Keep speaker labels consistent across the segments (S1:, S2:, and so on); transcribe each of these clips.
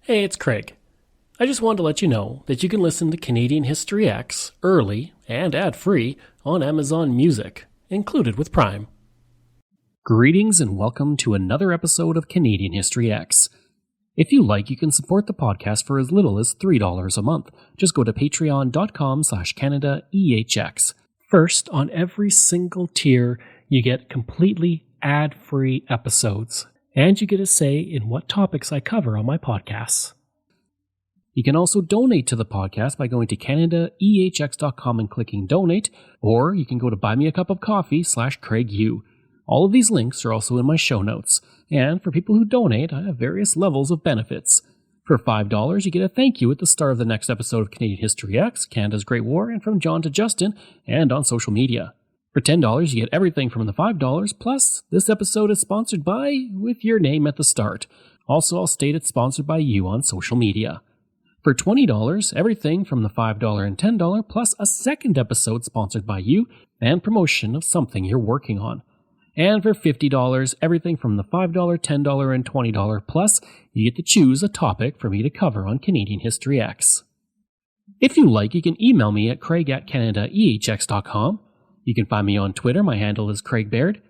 S1: Hey, it's Craig. I just wanted to let you know that you can listen to Canadian History X early and ad-free on Amazon Music, included with Prime. Greetings and welcome to another episode of Canadian History X. If you like, you can support the podcast for as little as $3 a month. Just go to patreon.com/CanadaEHX. First, on every single tier, you get completely ad-free episodes, and you get a say in what topics I cover on my podcasts. You can also donate to the podcast by going to CanadaEHX.com and clicking donate, or you can go to buymeacupofcoffee/CraigU. All of these links are also in my show notes, and for people who donate, I have various levels of benefits. For $5, you get a thank you at the start of the next episode of Canadian History X, Canada's Great War, and from John to Justin, and on social media. For $10, you get everything from the $5, plus this episode is sponsored by, with your name at the start. Also, I'll state it's sponsored by you on social media. For $20, everything from the $5 and $10, plus a second episode sponsored by you, and promotion of something you're working on. And for $50, everything from the $5, $10, and $20, plus you get to choose a topic for me to cover on Canadian History X. If you like, you can email me at craig@CanadaEHX.com. You can find me on Twitter. My handle is Craig Baird,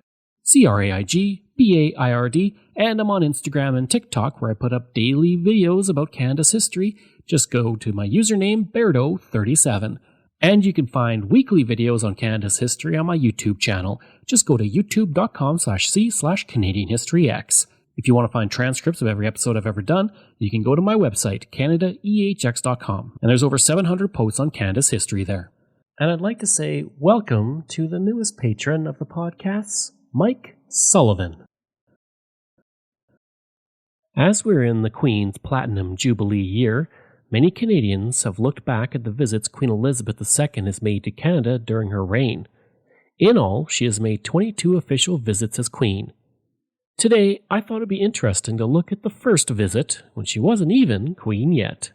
S1: CraigBaird, and I'm on Instagram and TikTok where I put up daily videos about Canada's history. Just go to my username, Bairdo37. And you can find weekly videos on Canada's history on my YouTube channel. Just go to youtube.com/c/CanadianHistoryX. If you want to find transcripts of every episode I've ever done, you can go to my website, CanadaEHX.com. And there's over 700 posts on Canada's history there. And I'd like to say welcome to the newest patron of the podcasts, Mike Sullivan. As we're in the Queen's Platinum Jubilee year, many Canadians have looked back at the visits Queen Elizabeth II has made to Canada during her reign. In all, she has made 22 official visits as Queen. Today, I thought it'd be interesting to look at the first visit, when she wasn't even Queen yet.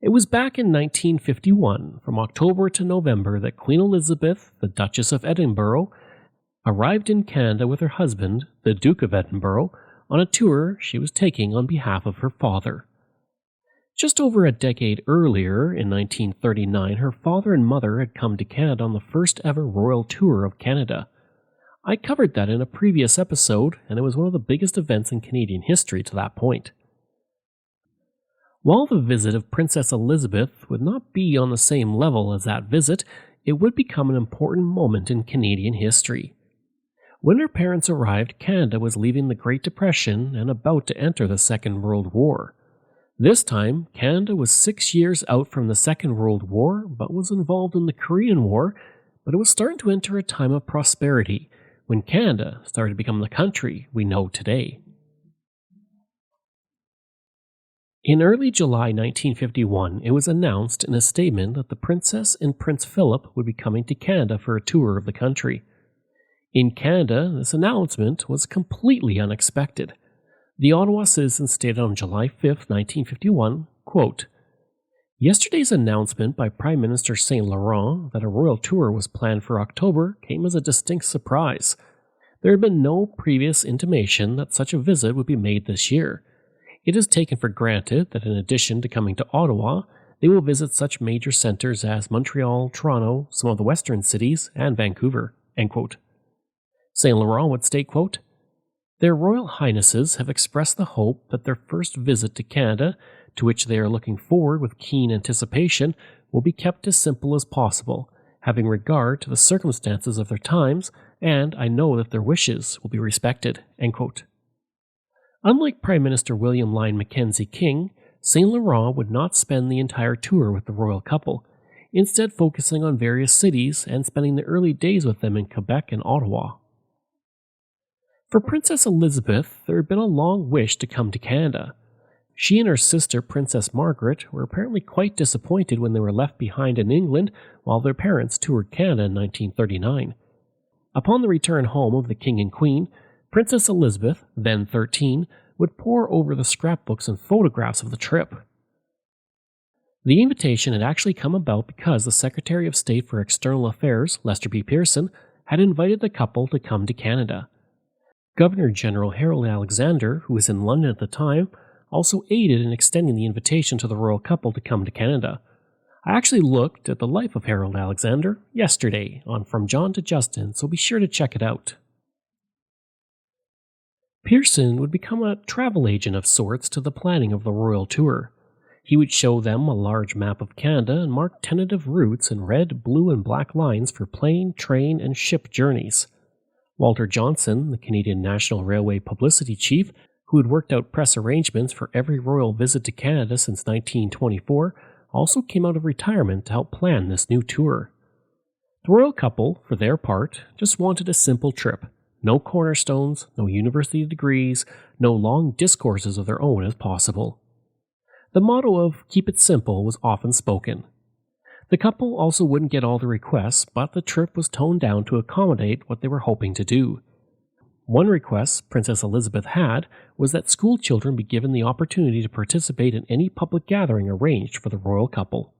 S1: It was back in 1951, from October to November, that Queen Elizabeth, the Duchess of Edinburgh, arrived in Canada with her husband, the Duke of Edinburgh, on a tour she was taking on behalf of her father. Just over a decade earlier, in 1939, her father and mother had come to Canada on the first ever royal tour of Canada. I covered that in a previous episode, and it was one of the biggest events in Canadian history to that point. While the visit of Princess Elizabeth would not be on the same level as that visit, it would become an important moment in Canadian history. When her parents arrived, Canada was leaving the Great Depression and about to enter the Second World War. This time, Canada was 6 years out from the Second World War, but was involved in the Korean War, but it was starting to enter a time of prosperity, when Canada started to become the country we know today. In early July 1951, it was announced in a statement that the Princess and Prince Philip would be coming to Canada for a tour of the country. In Canada, this announcement was completely unexpected. The Ottawa Citizen stated on July 5, 1951, quote, "Yesterday's announcement by Prime Minister St. Laurent that a royal tour was planned for October came as a distinct surprise. There had been no previous intimation that such a visit would be made this year. It is taken for granted that in addition to coming to Ottawa, they will visit such major centres as Montreal, Toronto, some of the western cities, and Vancouver." End quote. St. Laurent would state, quote, "Their Royal Highnesses have expressed the hope that their first visit to Canada, to which they are looking forward with keen anticipation, will be kept as simple as possible, having regard to the circumstances of their times, and I know that their wishes will be respected." End quote. Unlike Prime Minister William Lyon Mackenzie King, St. Laurent would not spend the entire tour with the royal couple, instead focusing on various cities and spending the early days with them in Quebec and Ottawa. For Princess Elizabeth, there had been a long wish to come to Canada. She and her sister, Princess Margaret, were apparently quite disappointed when they were left behind in England while their parents toured Canada in 1939. Upon the return home of the King and Queen, Princess Elizabeth, then 13, would pore over the scrapbooks and photographs of the trip. The invitation had actually come about because the Secretary of State for External Affairs, Lester B. Pearson, had invited the couple to come to Canada. Governor-General Harold Alexander, who was in London at the time, also aided in extending the invitation to the royal couple to come to Canada. I actually looked at the life of Harold Alexander yesterday on From John to Justin, so be sure to check it out. Pearson would become a travel agent of sorts to the planning of the royal tour. He would show them a large map of Canada and mark tentative routes in red, blue, and black lines for plane, train, and ship journeys. Walter Johnson, the Canadian National Railway publicity chief, who had worked out press arrangements for every royal visit to Canada since 1924, also came out of retirement to help plan this new tour. The royal couple, for their part, just wanted a simple trip. No cornerstones, no university degrees, no long discourses of their own as possible. The motto of "keep it simple" was often spoken. The couple also wouldn't get all the requests, but the trip was toned down to accommodate what they were hoping to do. One request Princess Elizabeth had was that school children be given the opportunity to participate in any public gathering arranged for the royal couple.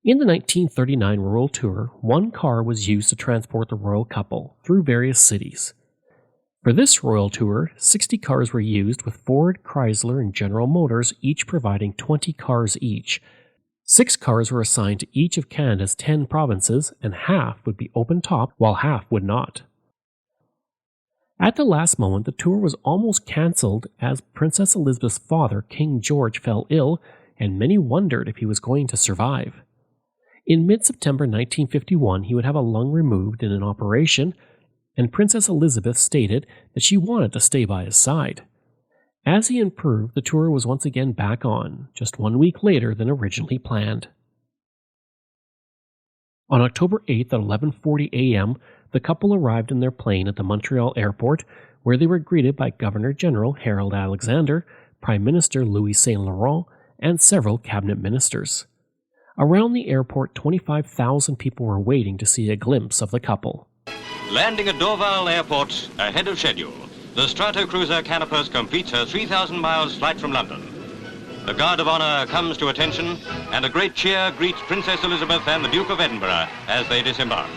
S1: In the 1939 royal tour, one car was used to transport the royal couple through various cities. For this royal tour, 60 cars were used, with Ford, Chrysler, and General Motors each providing 20 cars each. 6 cars were assigned to each of Canada's 10 provinces, and half would be open-top while half would not. At the last moment, the tour was almost cancelled as Princess Elizabeth's father, King George, fell ill, and many wondered if he was going to survive. In mid-September 1951, he would have a lung removed in an operation, and Princess Elizabeth stated that she wanted to stay by his side. As he improved, the tour was once again back on, just 1 week later than originally planned. On October 8th at 11:40 a.m., the couple arrived in their plane at the Montreal airport, where they were greeted by Governor-General Harold Alexander, Prime Minister Louis Saint Laurent, and several cabinet ministers. Around the airport, 25,000 people were waiting to see a glimpse of the couple.
S2: Landing at Dorval Airport ahead of schedule, the Stratocruiser Canopus completes her 3,000 miles flight from London. The Guard of Honour comes to attention, and a great cheer greets Princess Elizabeth and the Duke of Edinburgh as they disembark.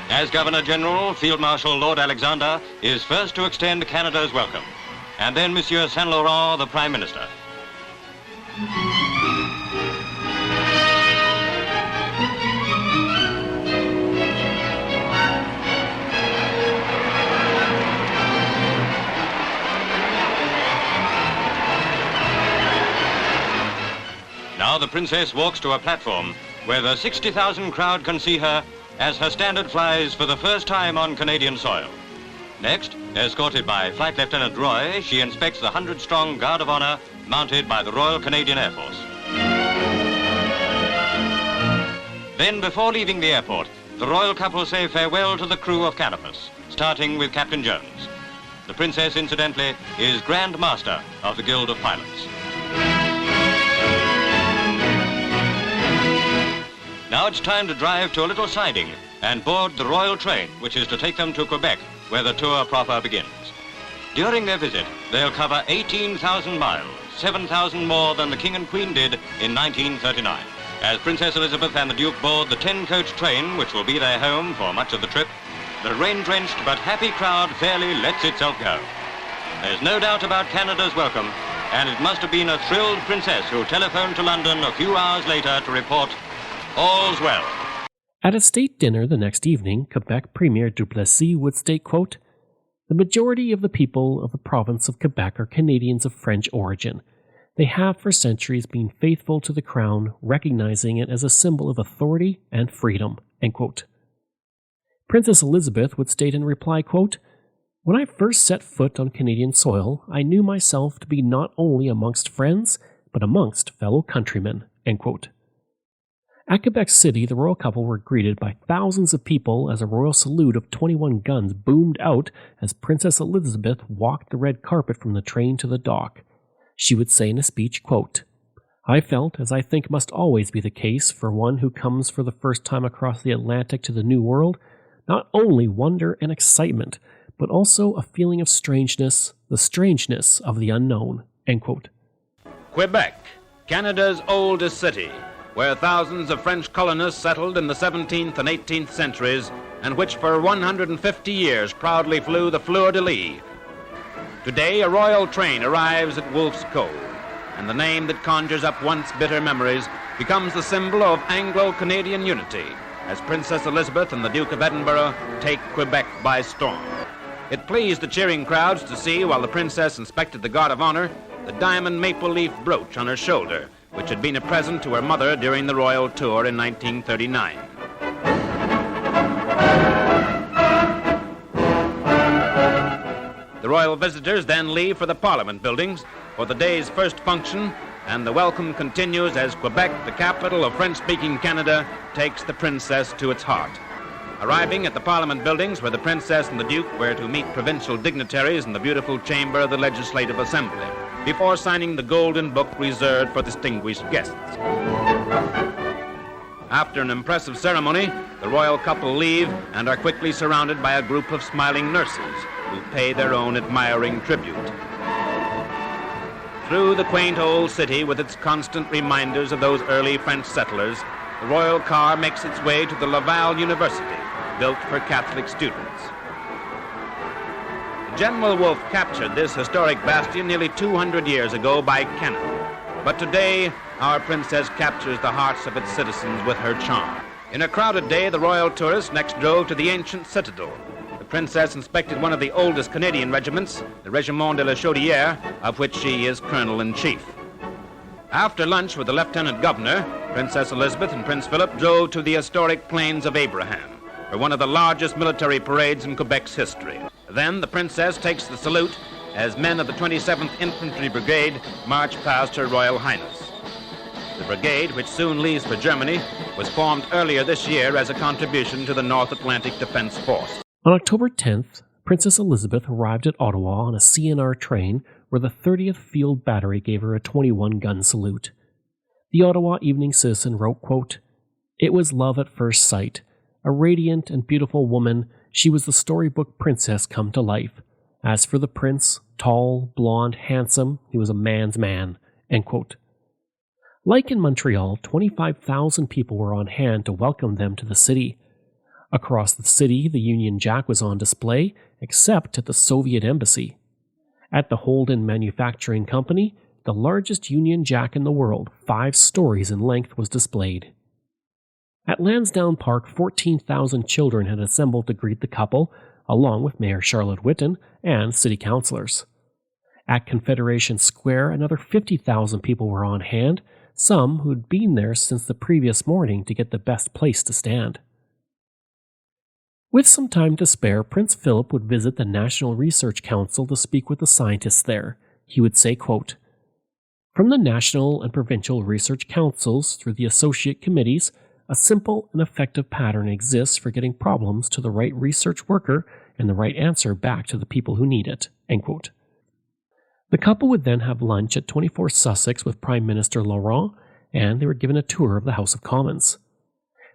S2: As Governor-General, Field Marshal Lord Alexander is first to extend Canada's welcome, and then Monsieur Saint Laurent, the Prime Minister. Now the Princess walks to a platform where the 60,000 crowd can see her as her standard flies for the first time on Canadian soil. Next, escorted by Flight Lieutenant Roy, she inspects the 100-strong Guard of Honour mounted by the Royal Canadian Air Force. Then, before leaving the airport, the royal couple say farewell to the crew of Canopus, starting with Captain Jones. The Princess, incidentally, is Grand Master of the Guild of Pilots. Now it's time to drive to a little siding and board the royal train, which is to take them to Quebec, where the tour proper begins. During their visit, they'll cover 18,000 miles, 7,000 more than the King and Queen did in 1939. As Princess Elizabeth and the Duke board the 10-coach train, which will be their home for much of the trip, the rain-drenched but happy crowd fairly lets itself go. There's no doubt about Canada's welcome, and it must have been a thrilled princess who telephoned to London a few hours later to report, "All's well."
S1: At a state dinner the next evening, Quebec Premier Duplessis would state, quote, "The majority of the people of the province of Quebec are Canadians of French origin. They have for centuries been faithful to the crown, recognizing it as a symbol of authority and freedom." End quote. Princess Elizabeth would state in reply, quote, "When I first set foot on Canadian soil, I knew myself to be not only amongst friends, but amongst fellow countrymen." End quote. At Quebec City, the royal couple were greeted by thousands of people as a royal salute of 21 guns boomed out as Princess Elizabeth walked the red carpet from the train to the dock. She would say in a speech, quote, "I felt, as I think must always be the case for one who comes for the first time across the Atlantic to the New World, not only wonder and excitement, but also a feeling of strangeness, the strangeness of the unknown." End quote.
S3: Quebec, Canada's oldest city, where thousands of French colonists settled in the 17th and 18th centuries, and which for 150 years proudly flew the fleur-de-lis. Today, a royal train arrives at Wolfe's Cove, and the name that conjures up once bitter memories becomes the symbol of Anglo-Canadian unity, as Princess Elizabeth and the Duke of Edinburgh take Quebec by storm. It pleased the cheering crowds to see, while the princess inspected the guard of honor, the diamond maple leaf brooch on her shoulder, which had been a present to her mother during the royal tour in 1939. The royal visitors then leave for the Parliament buildings for the day's first function, and the welcome continues as Quebec, the capital of French-speaking Canada, takes the princess to its heart. Arriving at the Parliament buildings where the princess and the Duke were to meet provincial dignitaries in the beautiful chamber of the Legislative Assembly, before signing the golden book reserved for distinguished guests. After an impressive ceremony, the royal couple leave and are quickly surrounded by a group of smiling nurses who pay their own admiring tribute. Through the quaint old city with its constant reminders of those early French settlers, the royal car makes its way to the Laval University, built for Catholic students. General Wolfe captured this historic bastion nearly 200 years ago by cannon. But today, our princess captures the hearts of its citizens with her charm. In a crowded day, the royal tourists next drove to the ancient citadel. The princess inspected one of the oldest Canadian regiments, the Régiment de la Chaudière, of which she is colonel-in-chief. After lunch with the lieutenant governor, Princess Elizabeth and Prince Philip drove to the historic Plains of Abraham for one of the largest military parades in Quebec's history. Then the princess takes the salute as men of the 27th Infantry Brigade march past Her Royal Highness. The brigade, which soon leaves for Germany, was formed earlier this year as a contribution to the North Atlantic Defense Force.
S1: On October 10th, Princess Elizabeth arrived at Ottawa on a CNR train where the 30th Field Battery gave her a 21-gun salute. The Ottawa Evening Citizen wrote, quote, "It was love at first sight. A radiant and beautiful woman, she was the storybook princess come to life. As for the prince, tall, blonde, handsome, he was a man's man." End quote. Like in Montreal, 25,000 people were on hand to welcome them to the city. Across the city, the Union Jack was on display, except at the Soviet Embassy. At the Holden Manufacturing Company, the largest Union Jack in the world, 5 stories in length, was displayed. At Lansdowne Park, 14,000 children had assembled to greet the couple, along with Mayor Charlotte Whitton and city councilors. At Confederation Square, another 50,000 people were on hand, some who'd been there since the previous morning to get the best place to stand. With some time to spare, Prince Philip would visit the National Research Council to speak with the scientists there. He would say, quote, "From the national and provincial research councils through the associate committees, a simple and effective pattern exists for getting problems to the right research worker and the right answer back to the people who need it." End quote. The couple would then have lunch at 24 Sussex with Prime Minister Laurent, and they were given a tour of the House of Commons.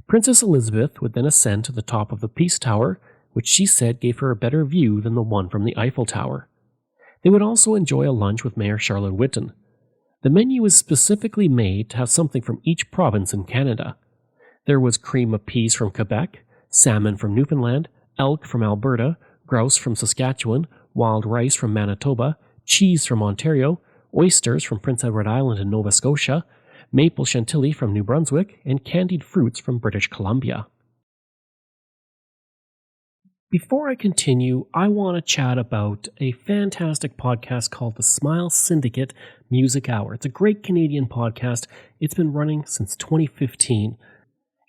S1: Princess Elizabeth would then ascend to the top of the Peace Tower, which she said gave her a better view than the one from the Eiffel Tower. They would also enjoy a lunch with Mayor Charlotte Whitton. The menu was specifically made to have something from each province in Canada. There was cream of peas from Quebec, salmon from Newfoundland, elk from Alberta, grouse from Saskatchewan, wild rice from Manitoba, cheese from Ontario, oysters from Prince Edward Island and Nova Scotia, maple chantilly from New Brunswick, and candied fruits from British Columbia. Before I continue, I want to chat about a fantastic podcast called the Smile Syndicate Music Hour. It's a great Canadian podcast. It's been running since 2015.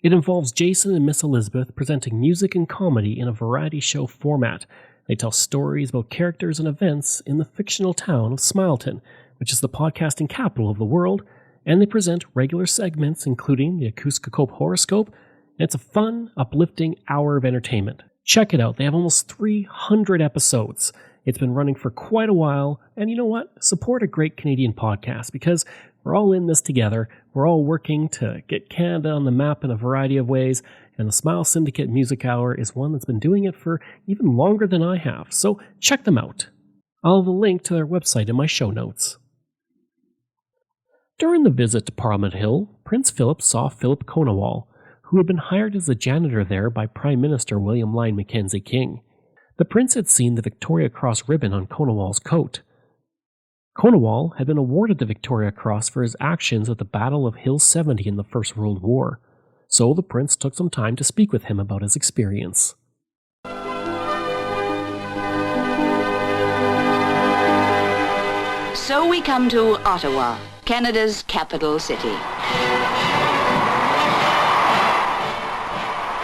S1: It involves Jason and Miss Elizabeth presenting music and comedy in a variety show format. They tell stories about characters and events in the fictional town of Smileton, which is the podcasting capital of the world, and they present regular segments including the Acouscope Horoscope, and it's a fun, uplifting hour of entertainment. Check it out. They have almost 300 episodes. It's been running for quite a while, and you know what? Support a great Canadian podcast, because we're all in this together. We're all working to get Canada on the map in a variety of ways, and the Smile Syndicate Music Hour is one that's been doing it for even longer than I have, so check them out. I'll have a link to their website in my show notes. During the visit to Parliament Hill, Prince Philip saw Philip Conowall, who had been hired as a janitor there by Prime Minister William Lyon Mackenzie King. The prince had seen the Victoria Cross ribbon on Conowall's coat. Conowall had been awarded the Victoria Cross for his actions at the Battle of Hill 70 in the First World War, so the prince took some time to speak with him about his experience.
S4: So we come to Ottawa, Canada's capital city.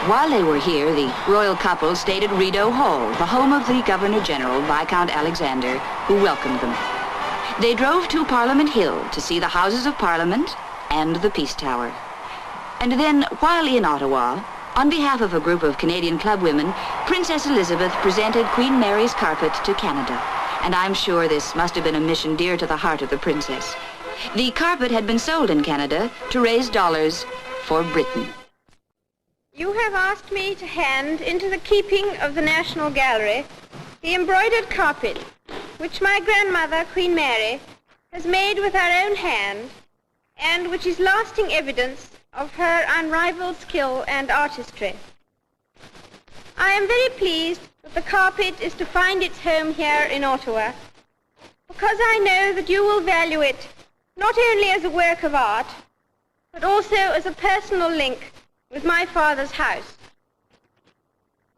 S4: While they were here, the royal couple stayed at Rideau Hall, the home of the Governor-General, Viscount Alexander, who welcomed them. They drove to Parliament Hill to see the Houses of Parliament and the Peace Tower. And then, while in Ottawa, on behalf of a group of Canadian clubwomen, Princess Elizabeth presented Queen Mary's carpet to Canada. And I'm sure this must have been a mission dear to the heart of the princess. The carpet had been sold in Canada to raise dollars for Britain.
S5: You have asked me to hand into the keeping of the National Gallery the embroidered carpet which my grandmother, Queen Mary, has made with her own hand and which is lasting evidence of her unrivaled skill and artistry. I am very pleased that the carpet is to find its home here in Ottawa, because I know that you will value it not only as a work of art, but also as a personal link with my father's house.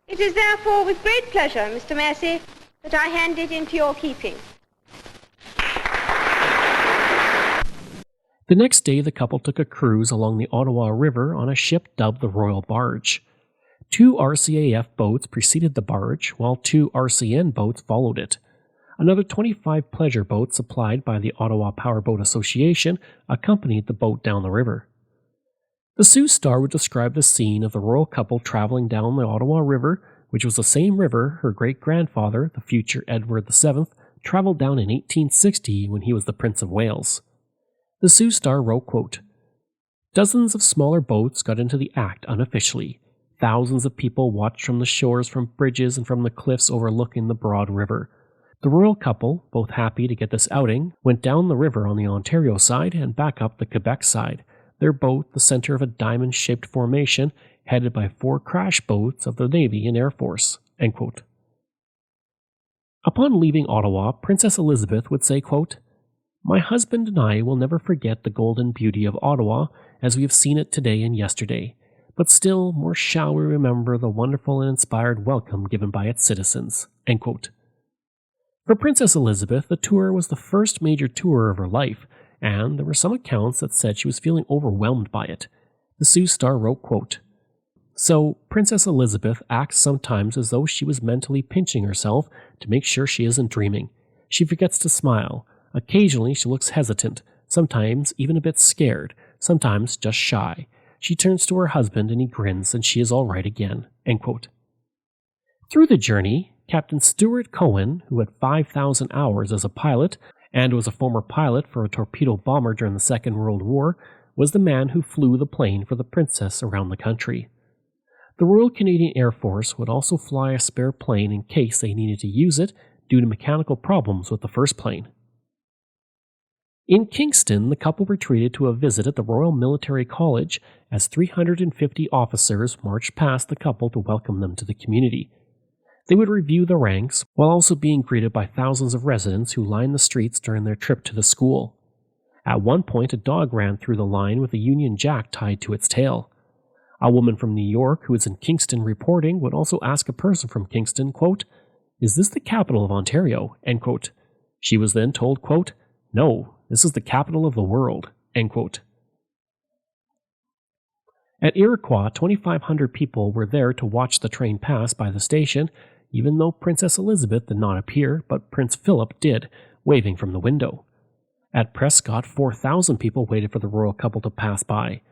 S5: It is therefore with great pleasure, Mr. Massey, that I hand it into your keeping.
S1: The next day, the couple took a cruise along the Ottawa River on a ship dubbed the Royal Barge. 2 RCAF boats preceded the barge, while 2 RCN boats followed it. Another 25 pleasure boats supplied by the Ottawa Powerboat Association accompanied the boat down the river. The Sioux Star would describe the scene of the royal couple traveling down the Ottawa River, which was the same river her great-grandfather, the future Edward VII, traveled down in 1860 when he was the Prince of Wales. The Sioux Star wrote, quote, "Dozens of smaller boats got into the act unofficially. Thousands of people watched from the shores, from bridges, and from the cliffs overlooking the broad river. The royal couple, both happy to get this outing, went down the river on the Ontario side and back up the Quebec side, their boat the center of a diamond-shaped formation headed by 4 crash boats of the Navy and Air Force." End quote. Upon leaving Ottawa, Princess Elizabeth would say, quote, "My husband and I will never forget the golden beauty of Ottawa as we have seen it today and yesterday, but still more shall we remember the wonderful and inspired welcome given by its citizens." End quote. For Princess Elizabeth, the tour was the first major tour of her life, and there were some accounts that said she was feeling overwhelmed by it. The Sioux Star wrote, quote, "So, Princess Elizabeth acts sometimes as though she was mentally pinching herself to make sure she isn't dreaming. She forgets to smile. Occasionally she looks hesitant, sometimes even a bit scared, sometimes just shy. She turns to her husband and he grins and she is all right again." End quote. Through the journey, Captain Stuart Cohen, who had 5,000 hours as a pilot and was a former pilot for a torpedo bomber during the Second World War, was the man who flew the plane for the princess around the country. The Royal Canadian Air Force would also fly a spare plane in case they needed to use it due to mechanical problems with the first plane. In Kingston, the couple retreated to a visit at the Royal Military College as 350 officers marched past the couple to welcome them to the community. They would review the ranks, while also being greeted by thousands of residents who lined the streets during their trip to the school. At one point, a dog ran through the line with a Union Jack tied to its tail. A woman from New York who was in Kingston reporting would also ask a person from Kingston, quote, "Is this the capital of Ontario?" End quote. She was then told, quote, "No, this is the capital of the world." End quote. At Iroquois, 2,500 people were there to watch the train pass by the station, even though Princess Elizabeth did not appear, but Prince Philip did, waving from the window. At Prescott, 4,000 people waited for the royal couple to pass by.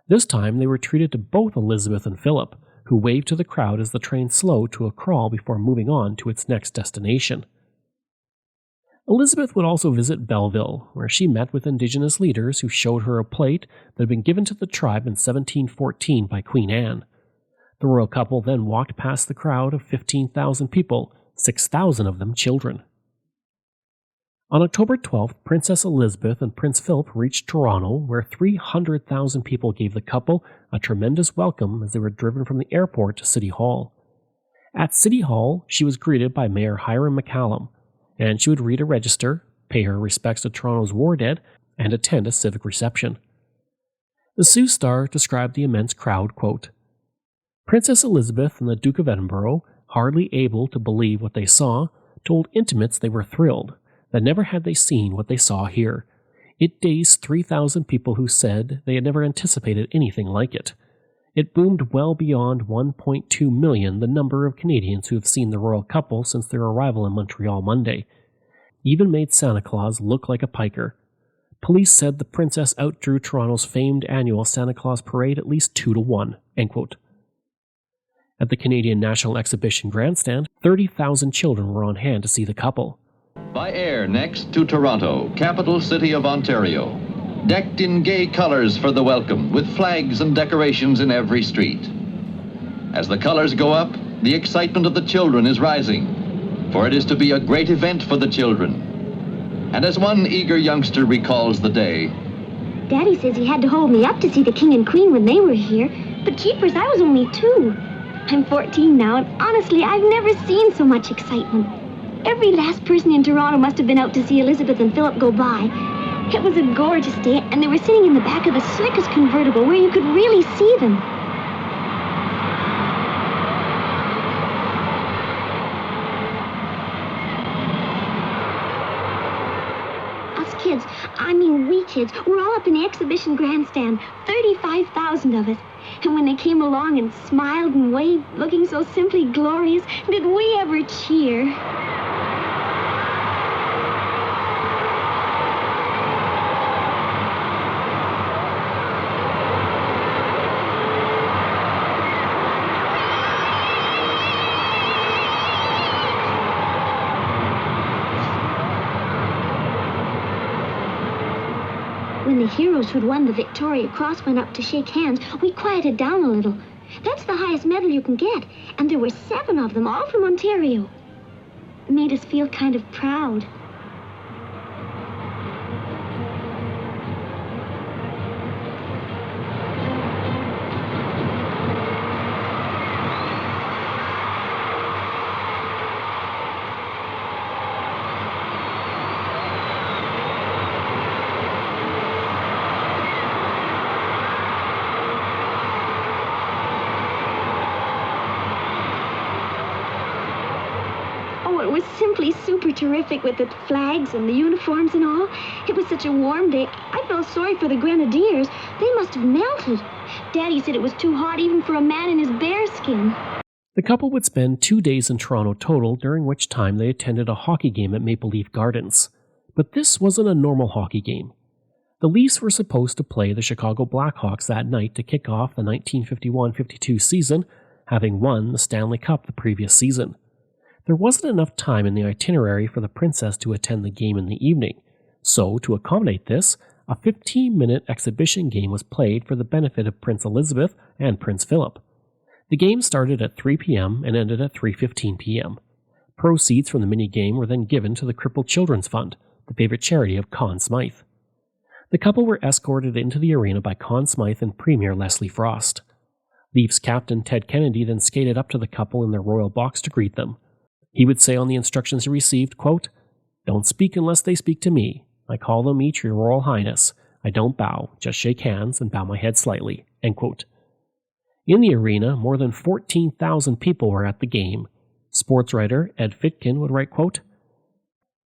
S1: This time they were treated to both Elizabeth and Philip, who waved to the crowd as the train slowed to a crawl before moving on to its next destination. Elizabeth would also visit Belleville, where she met with Indigenous leaders who showed her a plate that had been given to the tribe in 1714 by Queen Anne. The royal couple then walked past the crowd of 15,000 people, 6,000 of them children. On October 12th, Princess Elizabeth and Prince Philip reached Toronto, where 300,000 people gave the couple a tremendous welcome as they were driven from the airport to City Hall. At City Hall, she was greeted by Mayor Hiram McCallum, and she would read a register, pay her respects to Toronto's war dead, and attend a civic reception. The Sioux Star described the immense crowd, quote, Princess Elizabeth and the Duke of Edinburgh, hardly able to believe what they saw, told intimates they were thrilled, that never had they seen what they saw here. It dazed 3,000 people who said they had never anticipated anything like it. It boomed well beyond 1.2 million the number of Canadians who have seen the royal couple since their arrival in Montreal Monday. Even made Santa Claus look like a piker. Police said the princess outdrew Toronto's famed annual Santa Claus parade at least 2-1, end quote. At the Canadian National Exhibition grandstand, 30,000 children were on hand to see the couple.
S6: By air next to Toronto, capital city of Ontario, decked in gay colors for the welcome, with flags and decorations in every street. As the colors go up, the excitement of the children is rising, for it is to be a great event for the children. And as one eager youngster recalls the day,
S7: Daddy says he had to hold me up to see the King and Queen when they were here, but jeepers, I was only 2. I'm 14 now, and honestly, I've never seen so much excitement. Every last person in Toronto must have been out to see Elizabeth and Philip go by. It was a gorgeous day, and they were sitting in the back of the slickest convertible where you could really see them. Us kids, we kids, were all up in the exhibition grandstand, 35,000 of us. And when they came along and smiled and waved, looking so simply glorious, did we ever cheer? When the heroes who'd won the Victoria Cross went up to shake hands, we quieted down a little. That's the highest medal you can get, and there were 7 of them, all from Ontario. It made us feel kind of proud. It was simply super terrific with the flags and the uniforms and all. It was such a warm day. I felt sorry for the grenadiers. They must have melted. Daddy said it was too hot even for a man in his bearskin.
S1: The couple would spend 2 days in Toronto total, during which time they attended a hockey game at Maple Leaf Gardens. But this wasn't a normal hockey game. The Leafs were supposed to play the Chicago Blackhawks that night to kick off the 1951-52 season, having won the Stanley Cup the previous season. There wasn't enough time in the itinerary for the princess to attend the game in the evening, so to accommodate this, a 15-minute exhibition game was played for the benefit of Prince Elizabeth and Prince Philip. The game started at 3 p.m. and ended at 3:15 p.m. Proceeds from the mini-game were then given to the Crippled Children's Fund, the favorite charity of Conn Smythe. The couple were escorted into the arena by Conn Smythe and Premier Leslie Frost. Leafs captain Ted Kennedy then skated up to the couple in their royal box to greet them. He would say on the instructions he received, quote, "Don't speak unless they speak to me. I call them each your Royal Highness. I don't bow, just shake hands and bow my head slightly," end quote. In the arena, more than 14,000 people were at the game. Sports writer Ed Fitkin would write, quote,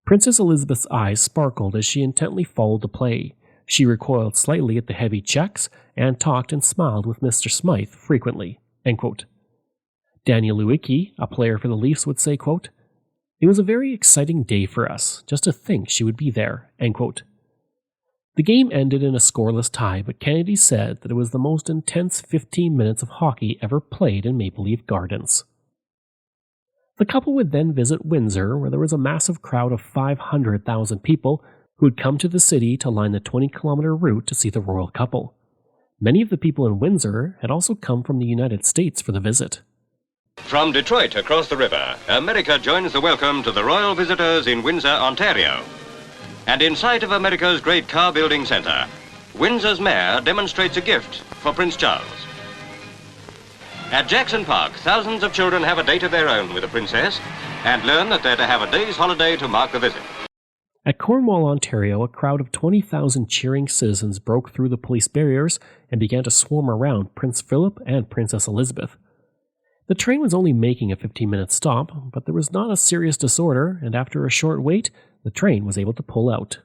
S1: "Princess Elizabeth's eyes sparkled as she intently followed the play. She recoiled slightly at the heavy checks and talked and smiled with Mr. Smythe frequently," end quote. Daniel Lewicki, a player for the Leafs, would say, quote, "It was a very exciting day for us, just to think she would be there," end quote. The game ended in a scoreless tie, but Kennedy said that it was the most intense 15 minutes of hockey ever played in Maple Leaf Gardens. The couple would then visit Windsor, where there was a massive crowd of 500,000 people who had come to the city to line the 20-kilometer route to see the royal couple. Many of the people in Windsor had also come from the United States for the visit.
S2: From Detroit across the river, America joins the welcome to the royal visitors in Windsor, Ontario. And in sight of America's great car building center, Windsor's mayor demonstrates a gift for Prince Charles. At Jackson Park, thousands of children have a date of their own with the princess and learn that they're to have a day's holiday to mark the visit.
S1: At Cornwall, Ontario, a crowd of 20,000 cheering citizens broke through the police barriers and began to swarm around Prince Philip and Princess Elizabeth. The train was only making a 15-minute stop, but there was not a serious disorder, and after a short wait, the train was able to pull out.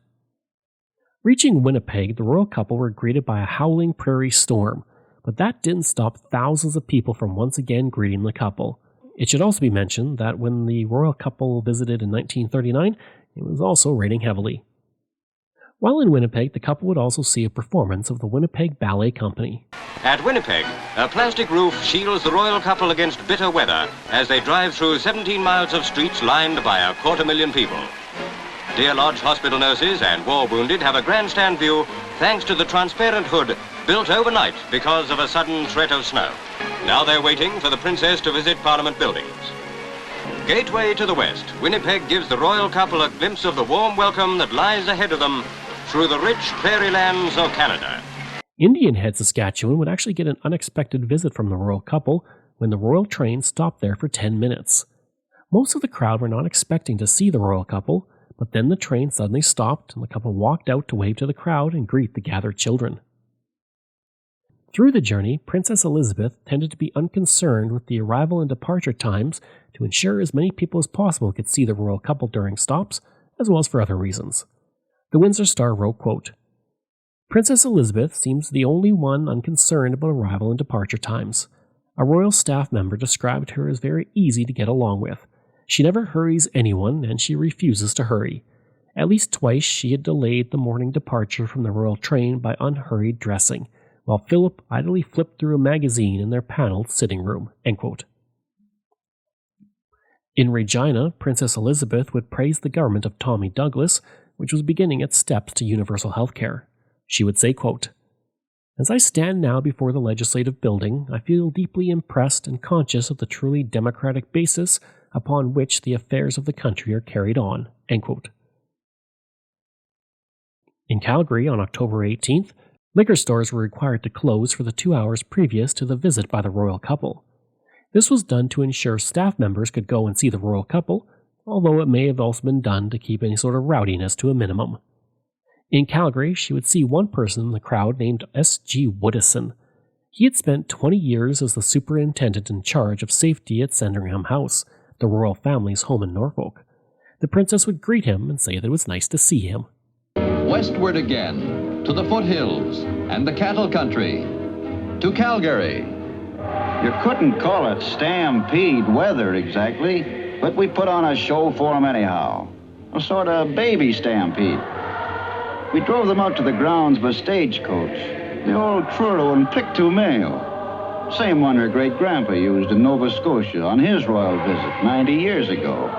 S1: Reaching Winnipeg, the royal couple were greeted by a howling prairie storm, but that didn't stop thousands of people from once again greeting the couple. It should also be mentioned that when the royal couple visited in 1939, it was also raining heavily. While in Winnipeg, the couple would also see a performance of the Winnipeg Ballet Company.
S2: At Winnipeg, a plastic roof shields the royal couple against bitter weather as they drive through 17 miles of streets lined by 250,000 people. Deer Lodge hospital nurses and war wounded have a grandstand view thanks to the transparent hood built overnight because of a sudden threat of snow. Now they're waiting for the princess to visit Parliament buildings. Gateway to the west, Winnipeg gives the royal couple a glimpse of the warm welcome that lies ahead of them through the rich prairie lands of Canada.
S1: Indian Head, Saskatchewan would actually get an unexpected visit from the royal couple when the royal train stopped there for 10 minutes. Most of the crowd were not expecting to see the royal couple, but then the train suddenly stopped and the couple walked out to wave to the crowd and greet the gathered children. Through the journey, Princess Elizabeth tended to be unconcerned with the arrival and departure times to ensure as many people as possible could see the royal couple during stops, as well as for other reasons. The Windsor Star wrote, quote, "Princess Elizabeth seems the only one unconcerned about arrival and departure times. A royal staff member described her as very easy to get along with. She never hurries anyone, and she refuses to hurry. At least twice she had delayed the morning departure from the royal train by unhurried dressing, while Philip idly flipped through a magazine in their paneled sitting room." End quote. In Regina, Princess Elizabeth would praise the government of Tommy Douglas, which was beginning its steps to universal health care. She would say, quote, "As I stand now before the legislative building, I feel deeply impressed and conscious of the truly democratic basis upon which the affairs of the country are carried on." End quote. In Calgary, on October 18th, liquor stores were required to close for the 2 hours previous to the visit by the royal couple. This was done to ensure staff members could go and see the royal couple, although it may have also been done to keep any sort of rowdiness to a minimum. In Calgary, she would see one person in the crowd named S.G. Woodison. He had spent 20 years as the superintendent in charge of safety at Sandringham House, the royal family's home in Norfolk. The princess would greet him and say that it was nice to see him.
S6: Westward again, to the foothills and the cattle country, to Calgary.
S8: You couldn't call it stampede weather exactly, but we put on a show for them anyhow. A sort of baby stampede. We drove them out to the grounds by stagecoach, the old Truro and Pictou mail. Same one her great-grandpa used in Nova Scotia on his royal visit 90 years ago.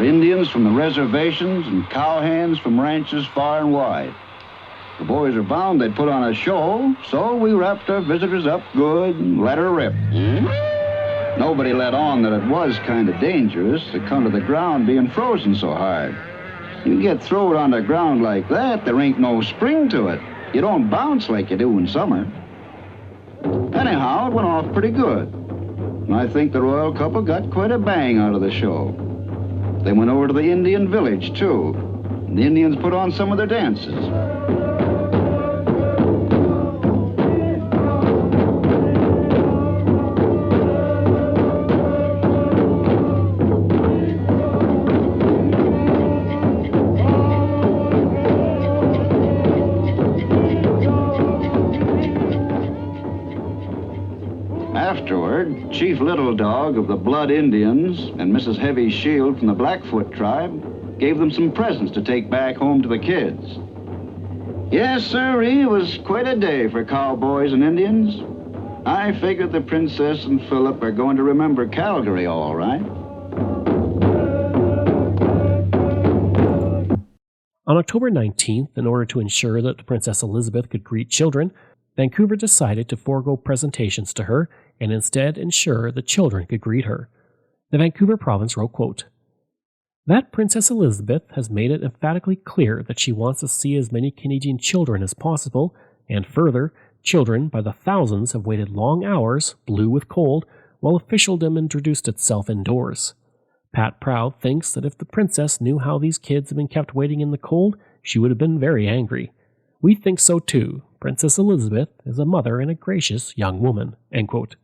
S8: Indians from the reservations and cowhands from ranches far and wide. The boys are bound they'd put on a show, so we wrapped our visitors up good and let her rip. Nobody let on that it was kind of dangerous to come to the ground being frozen so hard. You get thrown on the ground like that, there ain't no spring to it. You don't bounce like you do in summer. Anyhow, it went off pretty good. And I think the royal couple got quite a bang out of the show. They went over to the Indian village, too. And the Indians put on some of their dances. Afterward, Chief Little Dog of the Blood Indians and Mrs. Heavy Shield from the Blackfoot tribe gave them some presents to take back home to the kids. Yes, sir, it was quite a day for cowboys and Indians. I figured the princess and Philip are going to remember Calgary all right.
S1: On October 19th, in order to ensure that Princess Elizabeth could greet children, Vancouver decided to forego presentations to her and instead ensure the children could greet her. The Vancouver province wrote, quote, "That Princess Elizabeth has made it emphatically clear that she wants to see as many Canadian children as possible, and further, children by the thousands have waited long hours, blue with cold, while officialdom introduced itself indoors. Pat Proud thinks that if the princess knew how these kids have been kept waiting in the cold, she would have been very angry. We think so too. Princess Elizabeth is a mother and a gracious young woman." End quote.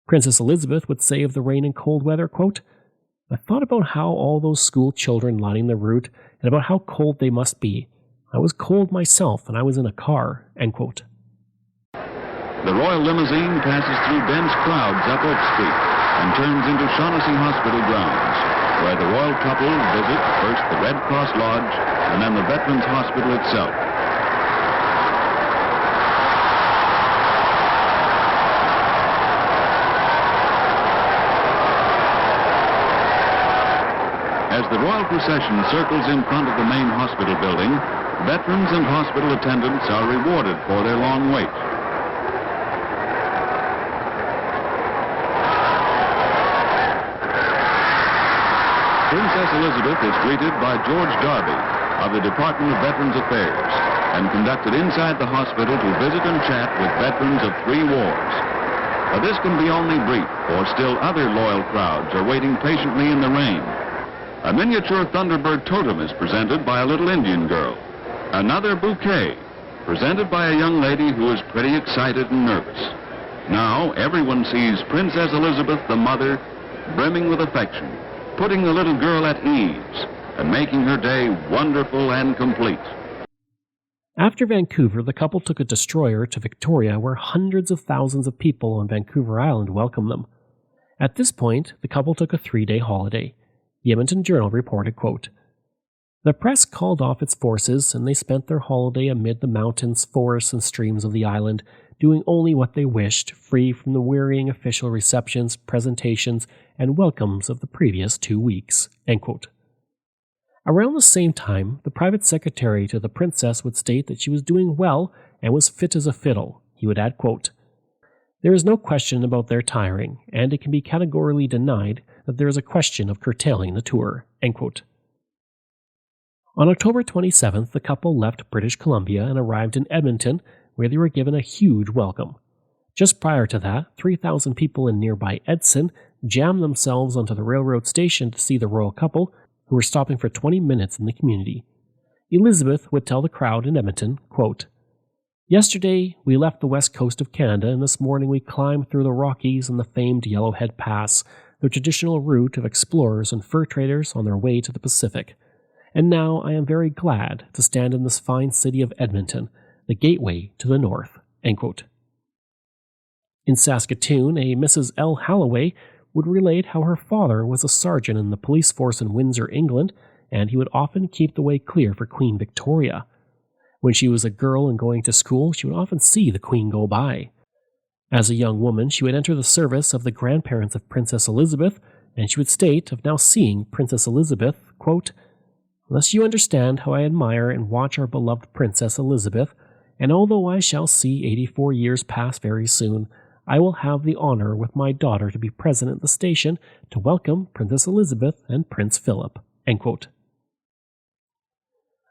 S1: Princess Elizabeth would say of the rain and cold weather, quote, "I thought about how all those school children lining the route and about how cold they must be. I was cold myself and I was in a car." End quote.
S9: The royal limousine passes through dense crowds up Oak Street and turns into Shaughnessy Hospital grounds, where the royal couple visit first the Red Cross Lodge and then the Veterans Hospital itself. As the royal procession circles in front of the main hospital building, veterans and hospital attendants are rewarded for their long wait. Princess Elizabeth is greeted by George Darby of the Department of Veterans Affairs and conducted inside the hospital to visit and chat with veterans of 3 wars. But this can be only brief, for still other loyal crowds are waiting patiently in the rain. A miniature Thunderbird totem is presented by a little Indian girl. Another bouquet, presented by a young lady who is pretty excited and nervous. Now everyone sees Princess Elizabeth, the mother, brimming with affection, putting the little girl at ease and making her day wonderful and complete.
S1: After Vancouver, the couple took a destroyer to Victoria, where hundreds of thousands of people on Vancouver Island welcomed them. At this point, the couple took a 3-day holiday. The Edmonton Journal reported, quote, "The press called off its forces and they spent their holiday amid the mountains, forests, and streams of the island, doing only what they wished, free from the wearying official receptions, presentations, and welcomes of the previous 2 weeks." End quote. Around the same time, the private secretary to the princess would state that she was doing well and was fit as a fiddle. He would add, quote, "There is no question about their tiring, and it can be categorically denied that there is a question of curtailing the tour." End quote. On October 27th, the couple left British Columbia and arrived in Edmonton, where they were given a huge welcome. Just prior to that, 3,000 people in nearby Edson jammed themselves onto the railroad station to see the royal couple, who were stopping for 20 minutes in the community. Elizabeth would tell the crowd in Edmonton, quote, "Yesterday, we left the west coast of Canada, and this morning we climbed through the Rockies and the famed Yellowhead Pass, the traditional route of explorers and fur traders on their way to the Pacific. And now I am very glad to stand in this fine city of Edmonton, the gateway to the north." End quote. In Saskatoon, a Mrs. L. Halloway would relate how her father was a sergeant in the police force in Windsor, England, and he would often keep the way clear for Queen Victoria. When she was a girl and going to school, she would often see the Queen go by. As a young woman, she would enter the service of the grandparents of Princess Elizabeth, and she would state of now seeing Princess Elizabeth, quote, "Unless you understand how I admire and watch our beloved Princess Elizabeth, and although I shall see 84 years pass very soon, I will have the honor with my daughter to be present at the station to welcome Princess Elizabeth and Prince Philip." End quote.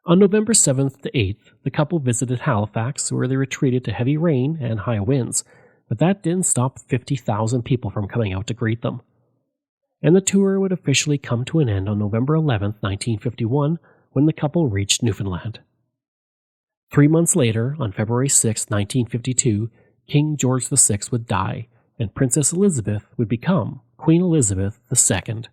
S1: On November 7th to 8th, the couple visited Halifax, where they were treated to heavy rain and high winds, but that didn't stop 50,000 people from coming out to greet them. And the tour would officially come to an end on November 11th, 1951, when the couple reached Newfoundland. 3 months later, on February 6, 1952, King George VI would die, and Princess Elizabeth would become Queen Elizabeth II.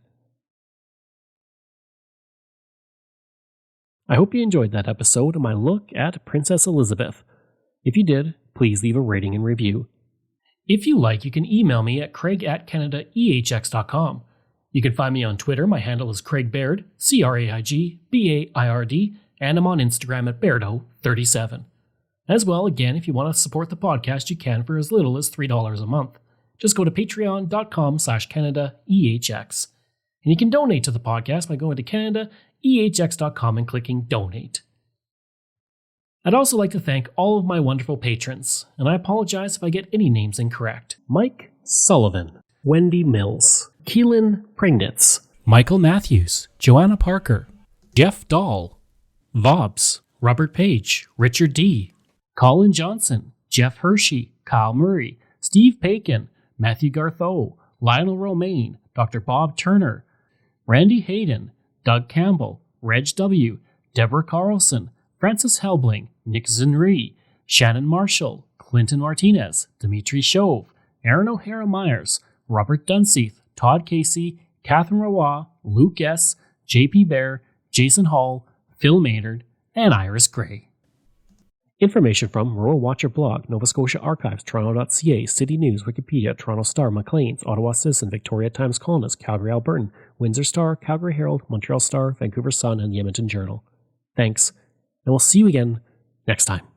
S1: I hope you enjoyed that episode of my look at Princess Elizabeth. If you did, please leave a rating and review. If you like, you can email me at craig@canadaehx.com. You can find me on Twitter. My handle is Craig Baird, CraigBaird, and I'm on Instagram at Bairdo37. As well, again, if you want to support the podcast, you can for as little as $3 a month. Just go to patreon.com/CanadaEHX. And you can donate to the podcast by going to CanadaEHX.com and clicking Donate. I'd also like to thank all of my wonderful patrons, and I apologize if I get any names incorrect. Mike Sullivan, Wendy Mills, Keelan Pringnitz, Michael Matthews, Joanna Parker, Jeff Dahl, Vobs, Robert Page, Richard D., Colin Johnson, Jeff Hershey, Kyle Murray, Steve Pakin, Matthew Gartho, Lionel Romaine, Dr. Bob Turner, Randy Hayden, Doug Campbell, Reg W., Deborah Carlson, Francis Helbling, Nick Zinri, Shannon Marshall, Clinton Martinez, Dimitri Shove, Aaron O'Hara Myers, Robert Dunseith, Todd Casey, Catherine Rawa, Luke S., JP Bear, Jason Hall, Phil Maynard, and Iris Gray. Information from Rural Watcher blog, Nova Scotia Archives, Toronto.ca, City News, Wikipedia, Toronto Star, Maclean's, Ottawa Citizen, Victoria Times Colonist, Calgary Albertan, Windsor Star, Calgary Herald, Montreal Star, Vancouver Sun, and the Edmonton Journal. Thanks, and we'll see you again next time.